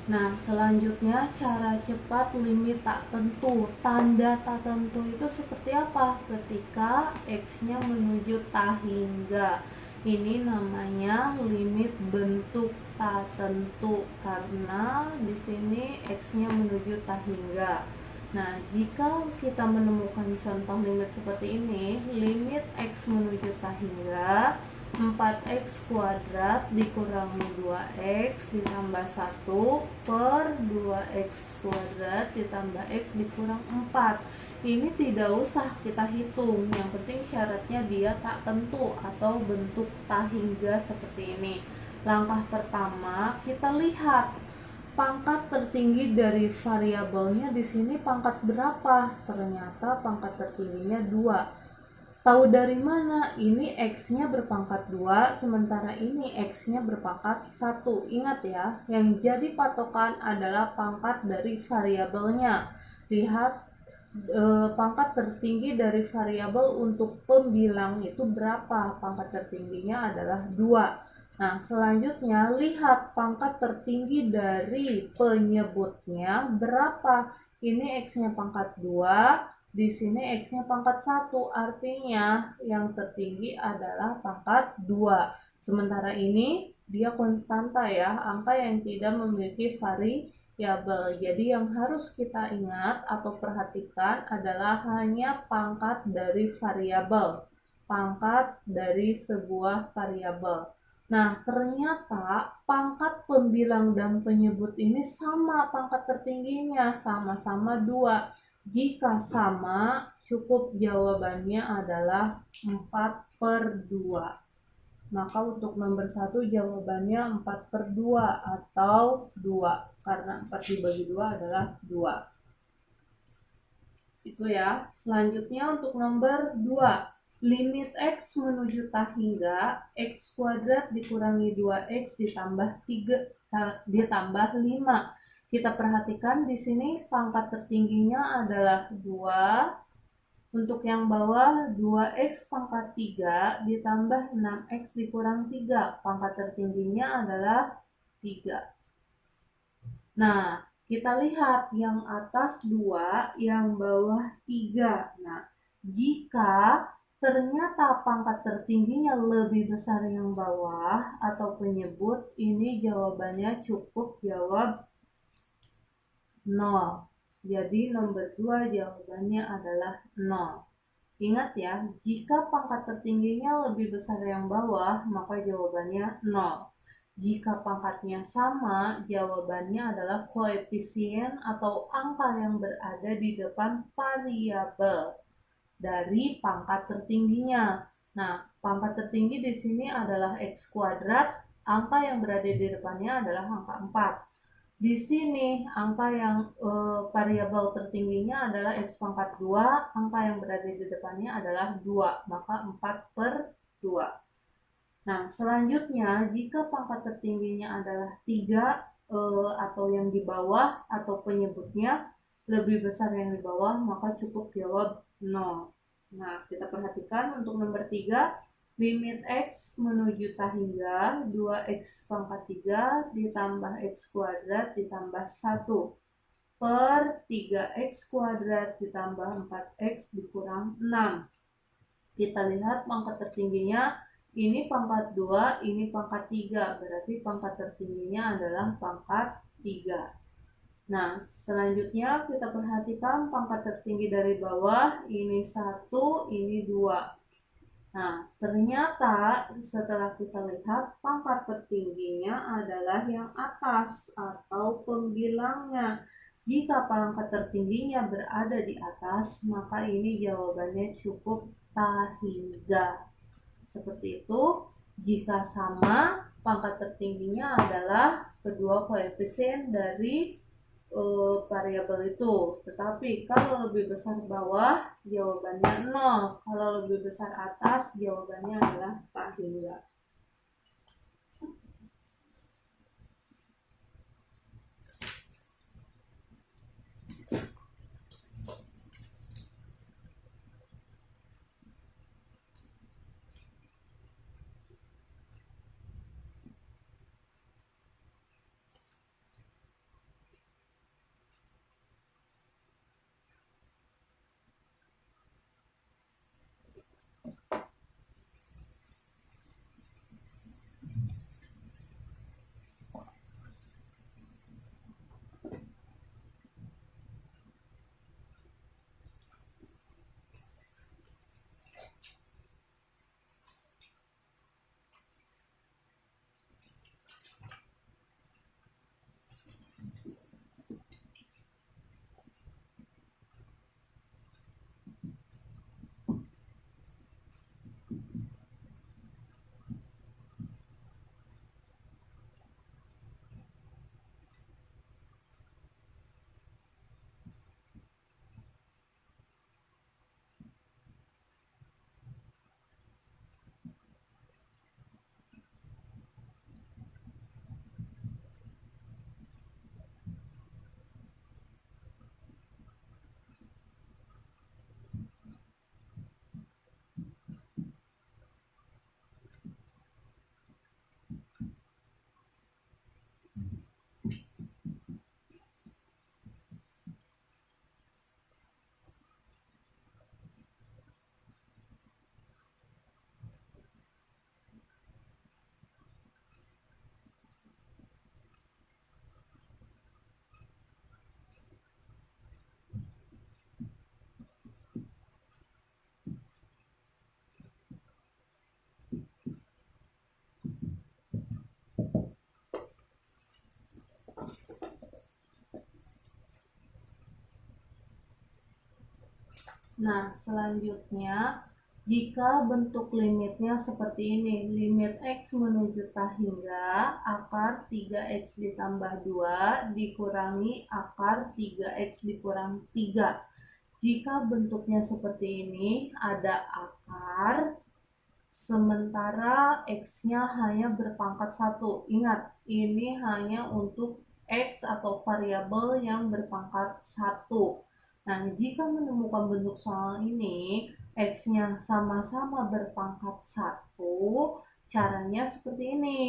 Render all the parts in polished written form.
Nah, selanjutnya cara cepat limit tak tentu. Tanda tak tentu itu seperti apa? Ketika X-nya menuju tak hingga. Ini namanya limit bentuk tak tentu karena di sini X-nya menuju tak hingga. Nah, jika kita menemukan contoh limit seperti ini, limit X menuju tak hingga 4x kuadrat dikurangi 2x ditambah 1 per 2x kuadrat ditambah x dikurang 4. Ini tidak usah kita hitung, yang penting syaratnya dia tak tentu atau bentuk tak hingga seperti ini. Langkah pertama, kita lihat pangkat tertinggi dari variabelnya di sini pangkat berapa? Ternyata pangkat tertingginya 2. Tahu dari mana? Ini X-nya berpangkat 2, sementara ini X-nya berpangkat 1. Ingat ya, yang jadi patokan adalah pangkat dari variabelnya. Lihat pangkat tertinggi dari variabel untuk pembilang itu berapa? Pangkat tertingginya adalah 2. Nah, selanjutnya lihat pangkat tertinggi dari penyebutnya berapa? Ini X-nya pangkat 2, di sini X-nya pangkat 1, artinya yang tertinggi adalah pangkat 2. Sementara ini dia konstanta ya, angka yang tidak memiliki variabel. Jadi yang harus kita ingat atau perhatikan adalah hanya pangkat dari variabel, pangkat dari sebuah variabel. Nah, ternyata pangkat pembilang dan penyebut ini sama pangkat tertingginya, sama-sama 2. Jika sama, cukup jawabannya adalah 4/2. Maka untuk nomor 1 jawabannya 4/2 atau 2. Karena 4 dibagi 2 adalah 2. Itu ya. Selanjutnya untuk nomor 2. Limit X menuju tak hingga X kuadrat dikurangi 2X ditambah 3 ditambah 5. Kita perhatikan di sini pangkat tertingginya adalah 2. Untuk yang bawah 2x pangkat 3 ditambah 6x dikurang 3. Pangkat tertingginya adalah 3. Nah, kita lihat yang atas 2, yang bawah 3. Nah, jika ternyata pangkat tertingginya lebih besar yang bawah atau penyebut, ini jawabannya cukup jawab 0. Jadi nomor 2 jawabannya adalah 0. Ingat ya, jika pangkat tertingginya lebih besar yang bawah, maka jawabannya 0. Jika pangkatnya sama, jawabannya adalah koefisien atau angka yang berada di depan variabel dari pangkat tertingginya. Nah, pangkat tertinggi di sini adalah X kuadrat, angka yang berada di depannya adalah angka 4. Di sini angka yang variabel tertingginya adalah X pangkat 2, angka yang berada di depannya adalah 2, maka 4/2. Nah, selanjutnya jika pangkat tertingginya adalah 3 atau yang di bawah atau penyebutnya lebih besar yang di bawah, maka cukup jawab 0. Nah, kita perhatikan untuk nomor 3, limit X menuju tak hingga 2x pangkat 3 ditambah X kuadrat ditambah 1 per 3x kuadrat ditambah 4x dikurang 6. Kita lihat pangkat tertingginya, ini pangkat 2, ini pangkat 3, berarti pangkat tertingginya adalah pangkat 3. Nah, selanjutnya kita perhatikan pangkat tertinggi dari bawah, ini 1, ini 2. Nah, ternyata setelah kita lihat pangkat tertingginya adalah yang atas atau pembilangnya. Jika pangkat tertingginya berada di atas, maka ini jawabannya cukup tak hingga. Seperti itu, jika sama, pangkat tertingginya adalah kedua koefisien dari variabel itu. Tetapi kalau lebih besar bawah, jawabannya 0. Kalau lebih besar atas, jawabannya adalah tak hingga. Nah, selanjutnya, jika bentuk limitnya seperti ini, limit X menuju T hingga akar 3X ditambah 2 dikurangi akar 3X dikurang 3. Jika bentuknya seperti ini, ada akar, sementara X-nya hanya berpangkat 1. Ingat, ini hanya untuk X atau variabel yang berpangkat 1. Nah, jika menemukan bentuk soal ini, X-nya sama-sama berpangkat 1, caranya seperti ini.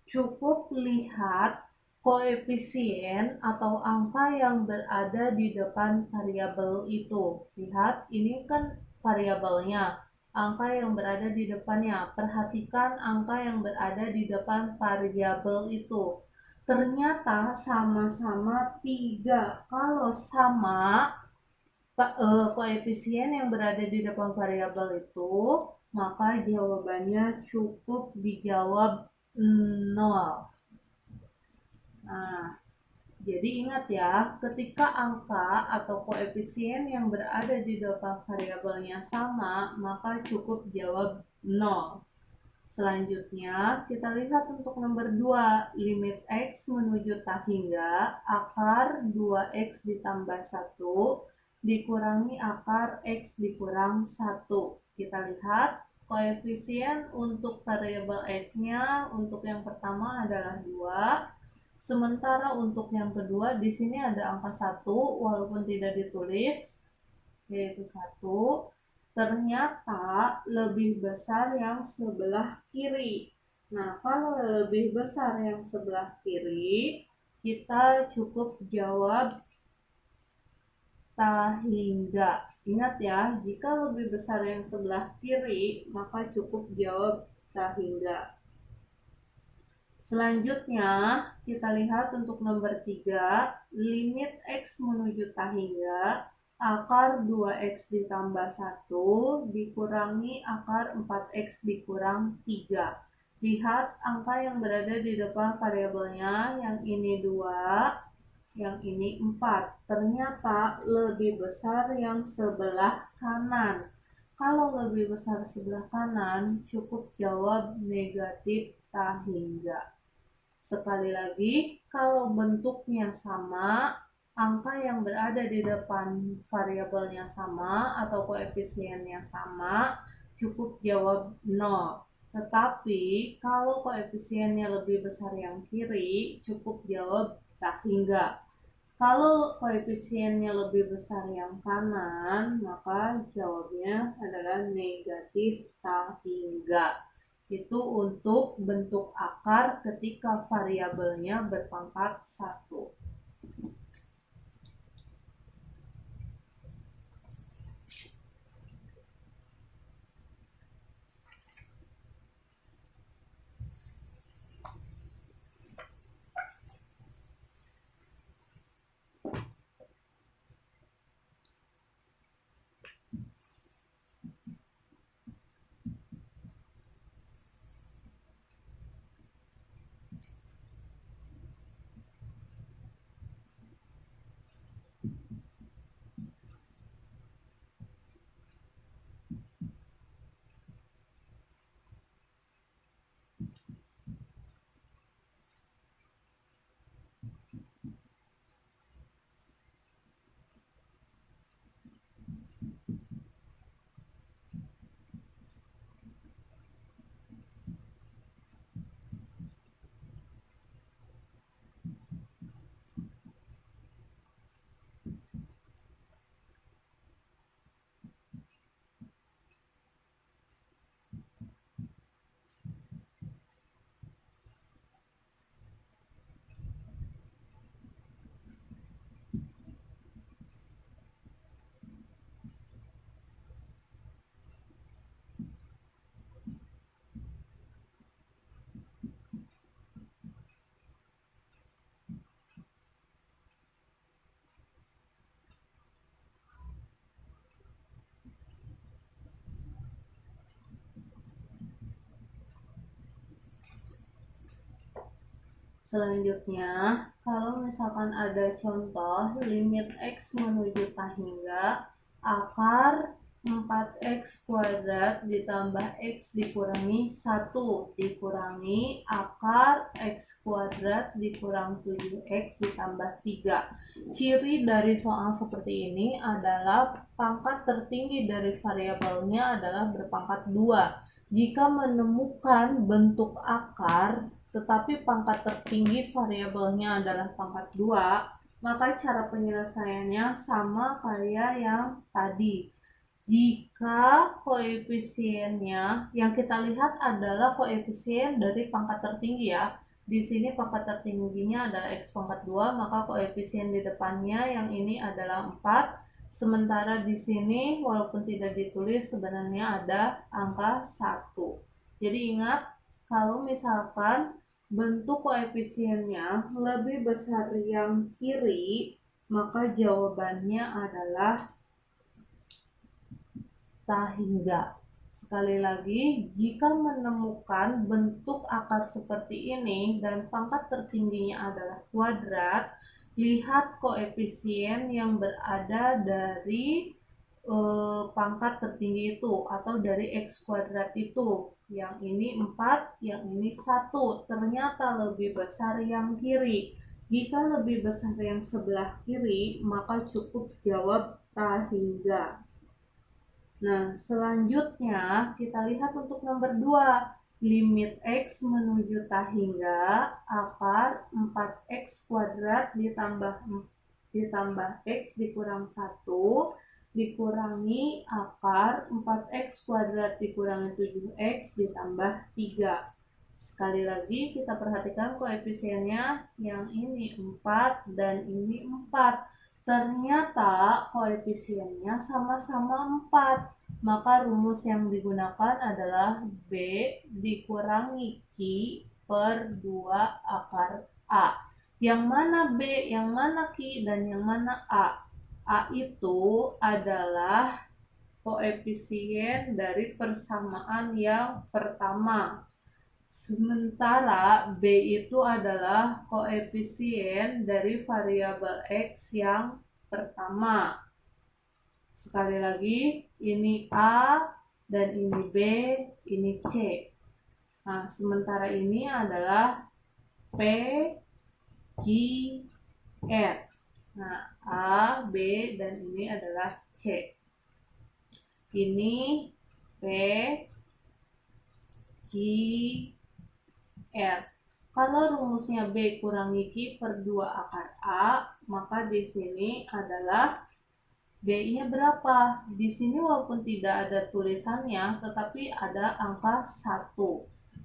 Cukup lihat koefisien atau angka yang berada di depan variabel itu. Lihat, ini kan variabelnya, angka yang berada di depannya. Perhatikan angka yang berada di depan variabel itu. Ternyata sama-sama 3. Kalau sama, koefisien yang berada di depan variabel itu, maka jawabannya cukup dijawab 0. Nah, jadi ingat ya, ketika angka atau koefisien yang berada di depan variabelnya sama, maka cukup jawab 0. Selanjutnya, kita lihat untuk nomor 2, limit X menuju T hingga akar 2X ditambah 1 dikurangi akar X dikurang 1. Kita lihat koefisien untuk variabel X-nya untuk yang pertama adalah 2. Sementara untuk yang kedua di sini ada angka 1 walaupun tidak ditulis, yaitu 1. Ternyata lebih besar yang sebelah kiri. Nah, kalau lebih besar yang sebelah kiri, kita cukup jawab T hingga. Ingat ya, jika lebih besar yang sebelah kiri, maka cukup jawab T hingga. Selanjutnya, kita lihat untuk nomor 3, limit X menuju T hingga akar 2X ditambah 1 dikurangi akar 4X dikurang 3. Lihat angka yang berada di depan variabelnya, yang ini 2, yang ini 4. Ternyata lebih besar yang sebelah kanan. Kalau lebih besar sebelah kanan, cukup jawab negatif T hingga. Sekali lagi, kalau bentuknya sama, angka yang berada di depan variabelnya sama atau koefisiennya sama, cukup jawab 0. Tetapi kalau koefisiennya lebih besar yang kiri, cukup jawab T hingga. Kalau koefisiennya lebih besar yang kanan, maka jawabnya adalah negatif T hingga. Itu untuk bentuk akar ketika variabelnya berpangkat 1. Selanjutnya, kalau misalkan ada contoh limit X menuju T hingga akar 4x kuadrat ditambah x dikurangi 1 dikurangi akar x kuadrat dikurang 7x ditambah 3. Ciri dari soal seperti ini adalah pangkat tertinggi dari variabelnya adalah berpangkat 2. Jika menemukan bentuk akar tetapi pangkat tertinggi variabelnya adalah pangkat 2, maka cara penyelesaiannya sama kayak yang tadi. Jika koefisiennya yang kita lihat adalah koefisien dari pangkat tertinggi ya. Di sini pangkat tertingginya adalah x pangkat 2, maka koefisien di depannya yang ini adalah 4. Sementara di sini walaupun tidak ditulis sebenarnya ada angka 1. Jadi ingat, kalau misalkan bentuk koefisiennya lebih besar yang kiri, maka jawabannya adalah tak hingga. Sekali lagi, jika menemukan bentuk akar seperti ini dan pangkat tertingginya adalah kuadrat, lihat koefisien yang berada dari pangkat tertinggi itu atau dari x kuadrat itu. Yang ini 4, yang ini 1. Ternyata lebih besar yang kiri. Jika lebih besar yang sebelah kiri, maka cukup jawab tak hingga. Nah, selanjutnya kita lihat untuk nomor 2. Limit x menuju tak hingga akar 4x kuadrat ditambah x dikurang 1 dikurangi akar 4x kuadrat dikurangi 7x ditambah 3. Sekali lagi kita perhatikan koefisiennya, yang ini 4 dan ini 4. Ternyata koefisiennya sama-sama 4. Maka rumus yang digunakan adalah B dikurangi Q per 2 akar A. Yang mana B, yang mana Q, dan yang mana A? A itu adalah koefisien dari persamaan yang pertama. Sementara B itu adalah koefisien dari variabel X yang pertama. Sekali lagi, ini A dan ini B, ini C. Nah, sementara ini adalah P, Q, R. Nah, A, B, dan ini adalah C. Ini P, Q, R. Kalau rumusnya B kurangi Q per 2 akar A, maka di sini adalah B-nya berapa? Di sini walaupun tidak ada tulisannya, tetapi ada angka 1.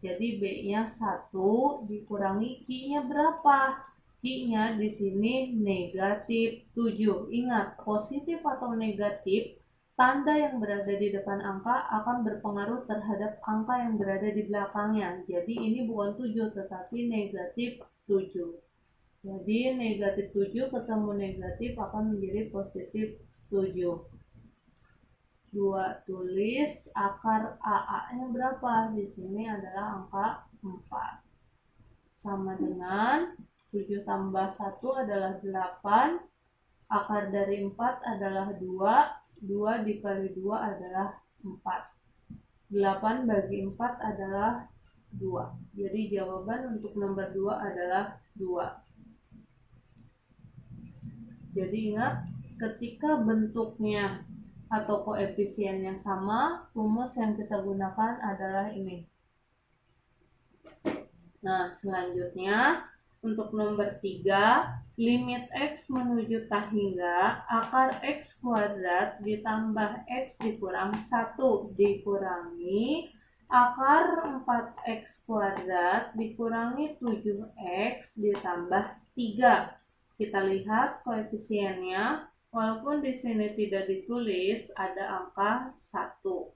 Jadi B-nya 1 dikurangi Q-nya berapa? Q-nya di sini negatif 7. Ingat, positif atau negatif, tanda yang berada di depan angka akan berpengaruh terhadap angka yang berada di belakangnya. Jadi ini bukan 7 tetapi negatif 7. Jadi negatif 7 ketemu negatif akan menjadi positif 7. 2 tulis akar AA-nya berapa? Di sini adalah angka 4. Sama dengan 7 tambah 1 adalah 8. Akar dari 4 adalah 2. 2 dikali 2 adalah 4. 8 bagi 4 adalah 2. Jadi jawaban untuk nomor 2 adalah 2. Jadi ingat, ketika bentuknya atau koefisiennya sama, rumus yang kita gunakan adalah ini. Nah, selanjutnya untuk nomor 3, limit x menuju tak hingga akar x kuadrat ditambah x dikurang 1 dikurangi akar 4x kuadrat dikurangi 7x ditambah 3. Kita lihat koefisiennya, walaupun di sini tidak ditulis, ada angka 1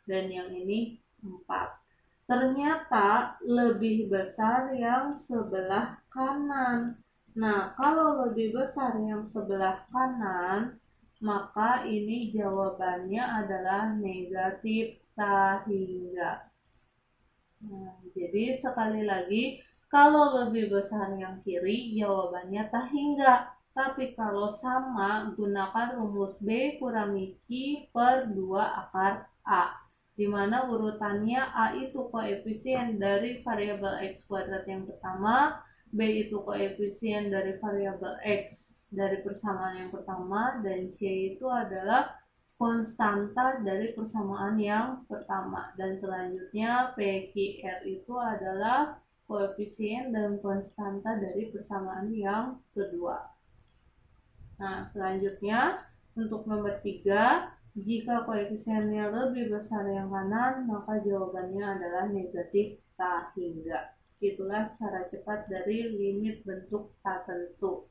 dan yang ini 4. Ternyata lebih besar yang sebelah kanan. Nah, kalau lebih besar yang sebelah kanan, maka ini jawabannya adalah negatif tak hingga. Nah, jadi sekali lagi, kalau lebih besar yang kiri, jawabannya tak hingga. Tapi kalau sama, gunakan rumus B kurangi Q per 2 akar A, di mana urutannya A itu koefisien dari variabel X kuadrat yang pertama, B itu koefisien dari variabel X dari persamaan yang pertama, dan C itu adalah konstanta dari persamaan yang pertama. Dan selanjutnya PQR itu adalah koefisien dan konstanta dari persamaan yang kedua. Nah, selanjutnya untuk nomor 3, jika koefisiennya lebih besar yang kanan, maka jawabannya adalah negatif tak hingga. Itulah cara cepat dari limit bentuk tak tentu.